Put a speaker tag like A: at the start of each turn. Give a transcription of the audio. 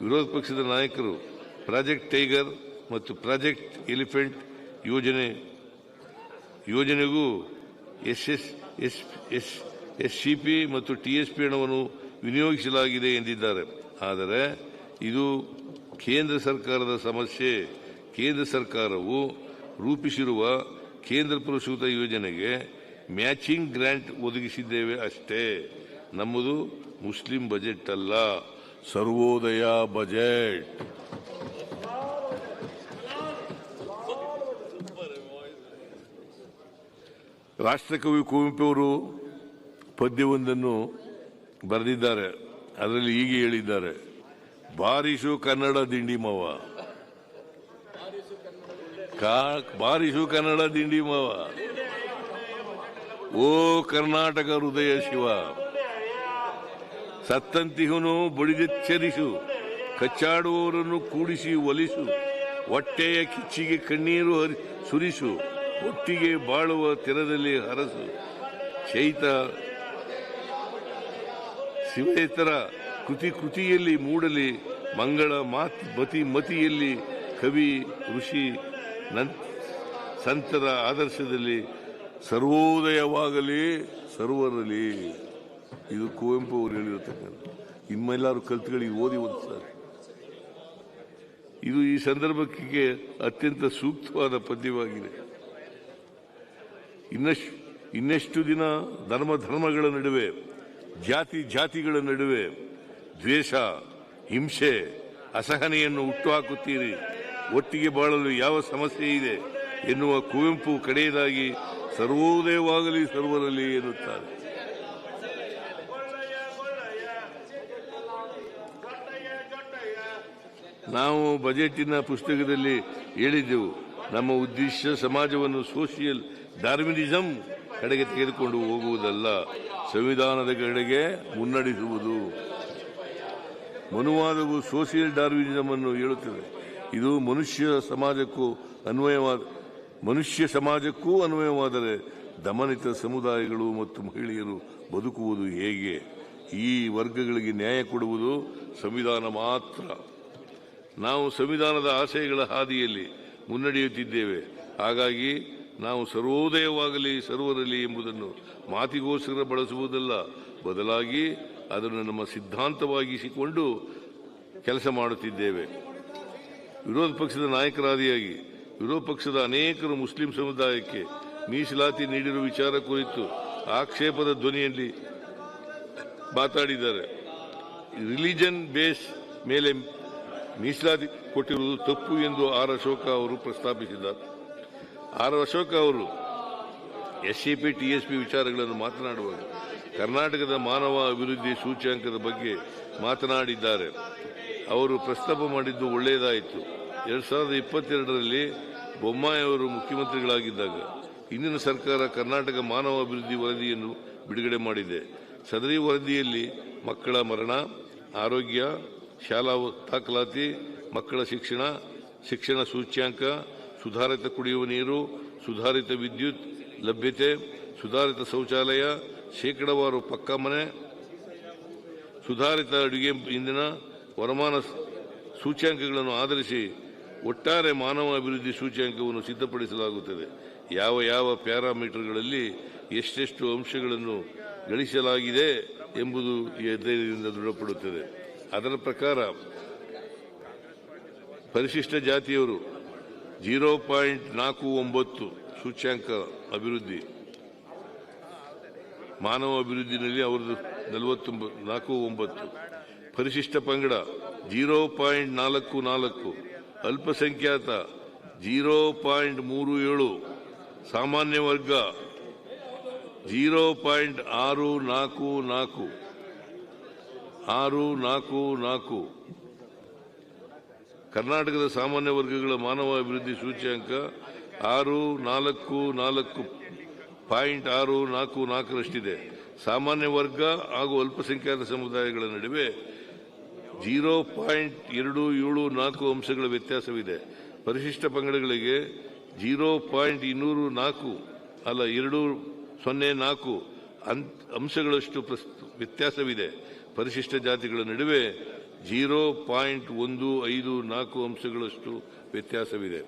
A: ವಿರೋಧ ಪಕ್ಷದ ನಾಯಕರು ಪ್ರಾಜೆಕ್ಟ್ ಟೈಗರ್ ಮತ್ತು ಪ್ರಾಜೆಕ್ಟ್ ಎಲಿಫೆಂಟ್ ಯೋಜನೆಗೂ ಎಸ್ಸಿಪಿ ಮತ್ತು ಟಿಎಸ್ಪಿ ಹಣವನ್ನು ವಿನಿಯೋಗಿಸಲಾಗಿದೆ ಎಂದಿದ್ದಾರೆ. ಆದರೆ ಇದು ಕೇಂದ್ರ ಸರ್ಕಾರದ ಸಮಸ್ಯೆ. ಕೇಂದ್ರ ಸರ್ಕಾರವು ರೂಪಿಸಿರುವ ಕೇಂದ್ರ ಪುರಸ್ಕೃತ ಯೋಜನೆಗೆ ಮ್ಯಾಚಿಂಗ್ ಗ್ರಾಂಟ್ ಒದಗಿಸಿದ್ದೇವೆ ಅಷ್ಟೇ. ನಮ್ಮದು ಮುಸ್ಲಿಂ ಬಜೆಟ್ ಅಲ್ಲ, ಸರ್ವೋದಯ ಬಜೆಟ್. ರಾಷ್ಟ್ರಕವಿ ಕುವೆಂಪು ಅವರು ಪದ್ಯವೊಂದನ್ನು ಬರೆದಿದ್ದಾರೆ. ಅದರಲ್ಲಿ ಹೀಗೆ ಹೇಳಿದ್ದಾರೆ: ಬಾರಿಸು ಕನ್ನಡ ದಿಂಡಿ ಮಾವ, ಬಾರಿಸು ಕನ್ನಡ ದಿಂಡಿ ಮಾವ, ಓ ಕರ್ನಾಟಕ ಹೃದಯ ಶಿವ, ಸತ್ತಂತಿಹುನು ಬಡಿದೆಚ್ಚರಿಸು, ಕಚ್ಚಾಡುವವರನ್ನು ಕೂಡಿಸಿ ಒಲಿಸು, ಹೊಟ್ಟೆಯ ಕಿಚ್ಚಿಗೆ ಕಣ್ಣೀರು ಸುರಿಸು, ಒಟ್ಟಿಗೆ ಬಾಳುವ ತೆರದಲ್ಲಿ ಹರಸು, ಚೈತ ಶಿವೇತರ ಕೃತಿಯಲ್ಲಿ ಮೂಡಲಿ, ಮಂಗಳ ಮತಿಯಲ್ಲಿ ಕವಿ ಋಷಿ ಸಂತರ ಆದರ್ಶದಲ್ಲಿ ಸರ್ವೋದಯವಾಗಲಿ ಸರ್ವರಲ್ಲಿ. ಇದು ಕುವೆಂಪು ಅವರು ಹೇಳಿರತಕ್ಕಂಥ. ನಿಮ್ಮೆಲ್ಲರೂ ಕಲ್ತುಗಳಿಗೆ ಓದಿ ಓದಿಸ್ತಾರೆ. ಇದು ಈ ಸಂದರ್ಭಕ್ಕೆ ಅತ್ಯಂತ ಸೂಕ್ತವಾದ ಪದ್ಯವಾಗಿದೆ. ಇನ್ನೆಷ್ಟು ದಿನ ಧರ್ಮಗಳ ನಡುವೆ, ಜಾತಿಗಳ ನಡುವೆ ದ್ವೇಷ, ಹಿಂಸೆ, ಅಸಹನೆಯನ್ನು ಹುಟ್ಟುಹಾಕುತ್ತೀರಿ? ಒಟ್ಟಿಗೆ ಬಾಳಲು ಯಾವ ಸಮಸ್ಯೆ ಇದೆ ಎನ್ನುವ ಕುವೆಂಪು ಕಡೆಯದಾಗಿ ಸರ್ವೋದಯವಾಗಲಿ ಸರ್ವರಲ್ಲಿ ಎನ್ನುತ್ತಾರೆ. ನಾವು ಬಜೆಟಿನ ಪುಸ್ತಕದಲ್ಲಿ ಹೇಳಿದ್ದೆವು, ನಮ್ಮ ಉದ್ದೇಶ ಸಮಾಜವನ್ನು ಸೋಷಿಯಲ್ ಡಾರ್ವಿನಿಸಂ ಕಡೆಗೆ ತೆಗೆದುಕೊಂಡು ಹೋಗುವುದಲ್ಲ, ಸಂವಿಧಾನದ ಕಡೆಗೆ ಮುನ್ನಡೆಸುವುದು. ಮನುವಾದವು ಸೋಷಿಯಲ್ ಡಾರ್ವಿನಿಸಂ ಅನ್ನು ಹೇಳುತ್ತದೆ. ಇದು ಮನುಷ್ಯ ಸಮಾಜಕ್ಕೂ ಅನ್ವಯವಾದರೆ ದಮನಿತ ಸಮುದಾಯಗಳು ಮತ್ತು ಮಹಿಳೆಯರು ಬದುಕುವುದು ಹೇಗೆ? ಈ ವರ್ಗಗಳಿಗೆ ನ್ಯಾಯ ಕೊಡುವುದು ಸಂವಿಧಾನ ಮಾತ್ರ. ನಾವು ಸಂವಿಧಾನದ ಆಶಯಗಳ ಹಾದಿಯಲ್ಲಿ ಮುನ್ನಡೆಯುತ್ತಿದ್ದೇವೆ. ಹಾಗಾಗಿ ನಾವು ಸರ್ವೋದಯವಾಗಲಿ ಸರ್ವರಲ್ಲಿ ಎಂಬುದನ್ನು ಮಾತಿಗೋಸ್ಕರ ಬಳಸುವುದಲ್ಲ, ಬದಲಾಗಿ ಅದನ್ನು ನಮ್ಮ ಸಿದ್ಧಾಂತವಾಗಿಸಿಕೊಂಡು ಕೆಲಸ ಮಾಡುತ್ತಿದ್ದೇವೆ. ವಿರೋಧ ಪಕ್ಷದ ನಾಯಕರಾದಿಯಾಗಿ ವಿರೋಧ ಪಕ್ಷದ ಅನೇಕರು ಮುಸ್ಲಿಂ ಸಮುದಾಯಕ್ಕೆ ಮೀಸಲಾತಿ ನೀಡಿರುವ ವಿಚಾರ ಕುರಿತು ಆಕ್ಷೇಪದ ಧ್ವನಿಯಲ್ಲಿ ಮಾತಾಡಿದ್ದಾರೆ. ರಿಲಿಜನ್ ಬೇಸ್ ಮೇಲೆ ಮೀಸಲಾತಿ ಕೊಟ್ಟಿರುವುದು ತಪ್ಪು ಎಂದು ಆರ್ ಅಶೋಕ ಅವರು ಪ್ರಸ್ತಾಪಿಸಿದ್ದಾರೆ. ಆರ್ ಅಶೋಕ ಅವರು ಎಸ್ಸಿಪಿ ಟಿಎಸ್ಪಿ ವಿಚಾರಗಳನ್ನು ಮಾತನಾಡುವಾಗ ಕರ್ನಾಟಕದ ಮಾನವ ಅಭಿವೃದ್ಧಿ ಸೂಚ್ಯಂಕದ ಬಗ್ಗೆ ಮಾತನಾಡಿದ್ದಾರೆ. ಅವರು ಪ್ರಸ್ತಾಪ ಮಾಡಿದ್ದು ಒಳ್ಳೆಯದಾಯಿತು. 2022ರಲ್ಲಿ ಬೊಮ್ಮಾಯಿ ಅವರು ಮುಖ್ಯಮಂತ್ರಿಗಳಾಗಿದ್ದಾಗ ಹಿಂದಿನ ಸರ್ಕಾರ ಕರ್ನಾಟಕ ಮಾನವ ಅಭಿವೃದ್ಧಿ ವರದಿಯನ್ನು ಬಿಡುಗಡೆ ಮಾಡಿದೆ. ಸದರಿ ವರದಿಯಲ್ಲಿ ಮಕ್ಕಳ ಮರಣ, ಆರೋಗ್ಯ, ಶಾಲಾ ದಾಖಲಾತಿ, ಮಕ್ಕಳ ಶಿಕ್ಷಣ ಸೂಚ್ಯಂಕ, ಸುಧಾರಿತ ಕುಡಿಯುವ ನೀರು, ಸುಧಾರಿತ ವಿದ್ಯುತ್ ಲಭ್ಯತೆ, ಸುಧಾರಿತ ಶೌಚಾಲಯ, ಶೇಕಡಾವಾರು ಪಕ್ಕಾ ಮನೆ, ಸುಧಾರಿತ ಅಡುಗೆ ಇಂಧನ, ವರಮಾನ ಸೂಚ್ಯಂಕಗಳನ್ನು ಆಧರಿಸಿ ಒಟ್ಟಾರೆ ಮಾನವ ಅಭಿವೃದ್ಧಿ ಸೂಚ್ಯಂಕವನ್ನು ಸಿದ್ಧಪಡಿಸಲಾಗುತ್ತದೆ. ಯಾವ ಪ್ಯಾರಾಮೀಟರ್ಗಳಲ್ಲಿ ಎಷ್ಟೆಷ್ಟು ಅಂಶಗಳನ್ನು ಗಳಿಸಲಾಗಿದೆ ಎಂಬುದು ಈ ಅಧ್ಯಯನದಿಂದ ದೃಢಪಡುತ್ತದೆ. ಅದರ ಪ್ರಕಾರ ಪರಿಶಿಷ್ಟ ಜಾತಿಯವರು 0.49 ಸೂಚ್ಯಂಕ ಅಭಿವೃದ್ಧಿ, ಮಾನವ ಅಭಿವೃದ್ಧಿನಲ್ಲಿ ಅವರದು 49. ಪರಿಶಿಷ್ಟ ಪಂಗಡ 0.44, ಅಲ್ಪಸಂಖ್ಯಾತ 0.37, ಸಾಮಾನ್ಯ ವರ್ಗ 0.644. ಕರ್ನಾಟಕದ ಸಾಮಾನ್ಯ ವರ್ಗಗಳ ಮಾನವ ಅಭಿವೃದ್ಧಿ ಸೂಚ್ಯಂಕ 644.644ರಷ್ಟಿದೆ. ಸಾಮಾನ್ಯ ವರ್ಗ ಹಾಗೂ ಅಲ್ಪಸಂಖ್ಯಾತ ಸಮುದಾಯಗಳ ನಡುವೆ 0.274 ಅಂಶಗಳ ವ್ಯತ್ಯಾಸವಿದೆ. ಪರಿಶಿಷ್ಟ ಪಂಗಡಗಳಿಗೆ 204 ಅಂಶಗಳಷ್ಟು ವ್ಯತ್ಯಾಸವಿದೆ. ಪರಿಶಿಷ್ಟ ಜಾತಿಗಳ ನಡುವೆ 0.154 ಅಂಶಗಳಷ್ಟು ವ್ಯತ್ಯಾಸವಿದೆ.